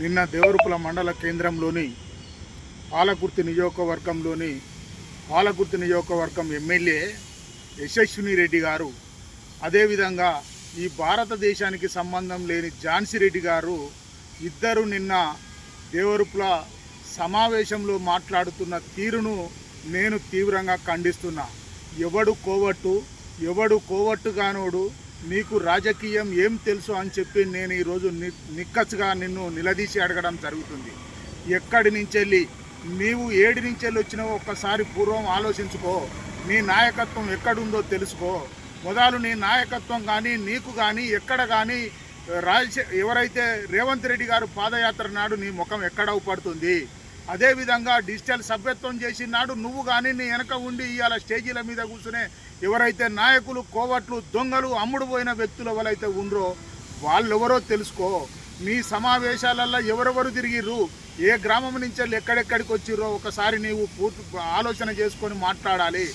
నిన్న దేవరుపుల మండల కేంద్రంలోని పాలకుర్తి నియోజకవర్గం ఎమ్మెల్యే యశస్విని రెడ్డి గారు, అదేవిధంగా ఈ భారతదేశానికి సంబంధం లేని ఝాన్సీ రెడ్డి గారు ఇద్దరు నిన్న దేవరుపుల సమావేశంలో మాట్లాడుతున్న తీరును నేను తీవ్రంగా ఖండిస్తున్నా. ఎవడు కోవట్టు కానోడు, నీకు రాజకీయం ఏం తెలుసు అని చెప్పి నేను ఈరోజు నిక్కచ్చుగా నిన్ను నిలదీసి అడగడం జరుగుతుంది. ఎక్కడి నుంచెళ్ళి నీవు ఏడి నుంచెళ్ళి వచ్చినావో ఒక్కసారి పూర్వం ఆలోచించుకో. నీ నాయకత్వం ఎక్కడుందో తెలుసుకో. మొదలు నీ నాయకత్వం కానీ నీకు కానీ ఎక్కడ కానీ ఎవరైతే రేవంత్ రెడ్డి గారు పాదయాత్ర నాడు నీ ముఖం ఎక్కడ అవుపడుతుంది. అదేవిధంగా డిజిటల్ సభ్యత్వం చేసిన నాడు నువ్వు కానీ నీ వెనక ఉండి ఇవాళ స్టేజీల మీద కూర్చునే ఎవరైతే నాయకులు, కోవట్లు, దొంగలు, అమ్ముడు పోయిన వ్యక్తులు ఎవరైతే ఉండరో వాళ్ళెవరో తెలుసుకో. నీ సమావేశాలలో ఎవరెవరు తిరిగిర్రు, ఏ గ్రామం నుంచి ఎక్కడెక్కడికి వచ్చిర్రో ఒకసారి నీవు పూర్తి ఆలోచన చేసుకొని మాట్లాడాలి.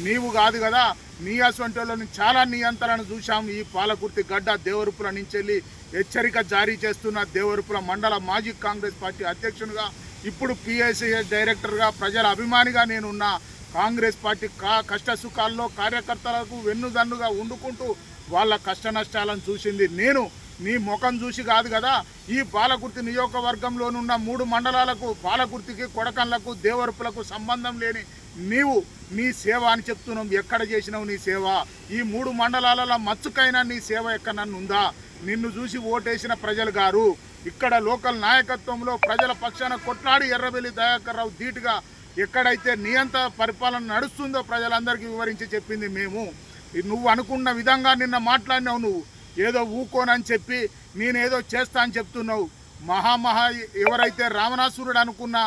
నీవు కాదు కదా, నీ అసొంటోళ్ళని చాలా నియంత్రణను చూశాం. ఈ పాలకుర్తి గడ్డ దేవరుపుల నుంచి హెచ్చరిక జారీ చేస్తున్న దేవరుపుల మండల మాజీ కాంగ్రెస్ పార్టీ అధ్యక్షునిగా, ఇప్పుడు పిఎస్సిఎస్ డైరెక్టర్గా, ప్రజల అభిమానిగా నేనున్నా. కాంగ్రెస్ పార్టీ కష్ట సుఖాల్లో కార్యకర్తలకు వెన్నుదన్నుగా వండుకుంటూ వాళ్ళ కష్ట నష్టాలను చూసింది నేను. నీ ముఖం చూసి కాదు కదా. ఈ పాలకుర్తి నియోజకవర్గంలోనున్న 3 మండలాలకు, పాలకుర్తికి, కొడకన్లకు, దేవరుపులకు సంబంధం లేని నీవు నీ సేవ అని చెప్తున్నావు. ఎక్కడ చేసినావు నీ సేవ? ఈ 3 మండలాలలో మచ్చుకైనా నీ సేవ ఎక్కడన్నా ఉందా? నిన్ను చూసి ఓటేసిన ప్రజలు గారు, ఇక్కడ లోకల్ నాయకత్వంలో ప్రజల పక్షాన కొట్లాడి ఎర్రబెల్లి దయాకర్ రావు ధీటుగా ఎక్కడైతే నియంత పరిపాలన నడుస్తుందో ప్రజలందరికీ వివరించి చెప్పింది మేము. నువ్వు అనుకున్న విధంగా నిన్న మాట్లాడినావు. నువ్వు ఏదో ఊకోనని చెప్పి నేనేదో చేస్తా అని చెప్తున్నావు. ఎవరైతే రావణాసురుడు అనుకున్న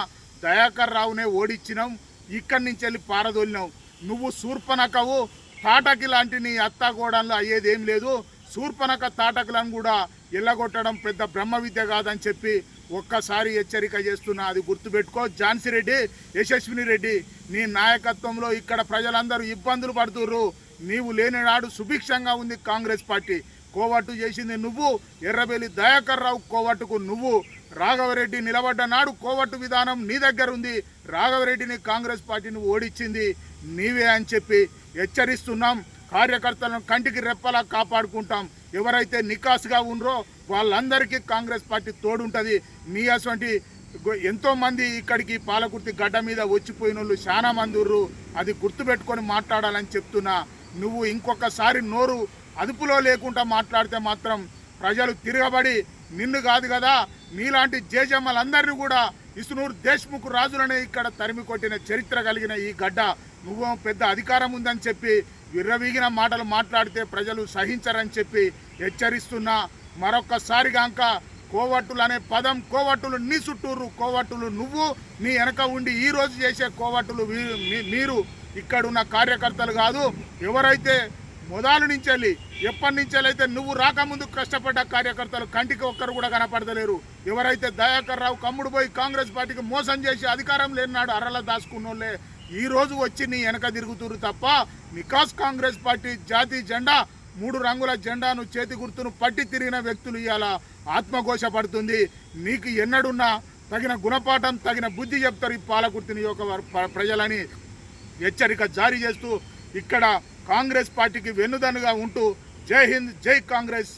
దయాకర్ రావునే ఓడించినావు. ఇక్కడి నుంచి వెళ్ళి పారదోలినావు. నువ్వు శూర్పణఖవు, తాటకి లాంటి నీ అత్తాగోడల్లో అయ్యేదేం లేదు. శూర్పణఖ తాటకులను కూడా ఎల్లగొట్టడం పెద్ద బ్రహ్మ విద్య కాదని చెప్పి ఒక్కసారి హెచ్చరిక చేస్తున్నా. అది గుర్తుపెట్టుకో. ఝాన్సీ రెడ్డి, యశస్విని రెడ్డి, నీ నాయకత్వంలో ఇక్కడ ప్రజలందరూ ఇబ్బందులు పడుతుర్రు. నీవు లేని నాడు సుభిక్షంగా ఉంది కాంగ్రెస్ పార్టీ. కోవట్టు చేసింది నువ్వు, ఎర్రబెల్లి దయాకర్ రావు కోవట్టుకు నువ్వు. రాఘవరెడ్డి నిలబడ్డ నాడు కోవట్టు విధానం నీ దగ్గర ఉంది. రాఘవరెడ్డిని కాంగ్రెస్ పార్టీని ఓడించింది నీవే అని చెప్పి హెచ్చరిస్తున్నాం. కార్యకర్తలను కంటికి రెప్పలా కాపాడుకుంటాం. ఎవరైతే నికాసుగా ఉండరో వాళ్ళందరికీ కాంగ్రెస్ పార్టీ తోడుంటుంది. నీ అటువంటి ఎంతోమంది ఇక్కడికి పాలకుర్తి గడ్డ మీద వచ్చిపోయిన వాళ్ళు చాలా మంది ఉర్రు. అది గుర్తుపెట్టుకొని మాట్లాడాలని చెప్తున్నా. నువ్వు ఇంకొకసారి నోరు అదుపులో లేకుండా మాట్లాడితే మాత్రం ప్రజలు తిరగబడి నిన్ను కాదు కదా, నీలాంటి జేజమ్మలందరినీ కూడా ఇసునూరు దేశ్ముఖ్ రాజులనే ఇక్కడ తరిమి కొట్టిన చరిత్ర కలిగిన ఈ గడ్డ. నువ్వు పెద్ద అధికారం ఉందని చెప్పి విర్రవీగిన మాటలు మాట్లాడితే ప్రజలు సహించరని చెప్పి హెచ్చరిస్తున్నా. మరొక్కసారిగాక కోవట్టులు అనే పదం, కోవట్టులు నీ చుట్టూరు, కోవట్టులు నువ్వు, నీ వెనక ఉండి ఈరోజు చేసే కోవట్టులు మీరు. ఇక్కడున్న కార్యకర్తలు కాదు, ఎవరైతే మొదలు నుంచి ఎప్పటి నుంచెలైతే నువ్వు రాకముందు కష్టపడ్డ కార్యకర్తలు కంటికి ఒక్కరు కూడా కనపడతలేరు. ఎవరైతే దయాకర్ రావు కమ్ముడు పోయి కాంగ్రెస్ పార్టీకి మోసం చేసి అధికారం లేనినాడు అర్రల దాచుకున్నోళ్ళే ఈరోజు వచ్చి నీ వెనక తిరుగుతురు తప్ప నికాస్ కాంగ్రెస్ పార్టీ జాతీయ జెండా 3 రంగుల జెండాను చేతి గుర్తును పట్టి తిరిగిన వ్యక్తులు ఇవాళ ఆత్మఘోష పడుతుంది. నీకు ఎన్నడున్నా తగిన గుణపాఠం, తగిన బుద్ధి చెప్తారు ఈ పాలకుర్తి నియోజకవర్గ ప్రజలని హెచ్చరిక జారీ చేస్తూ ఇక్కడ కాంగ్రెస్ పార్టీకి వెన్నుదన్నుగా ఉంటూ జై హింద్, జై కాంగ్రెస్.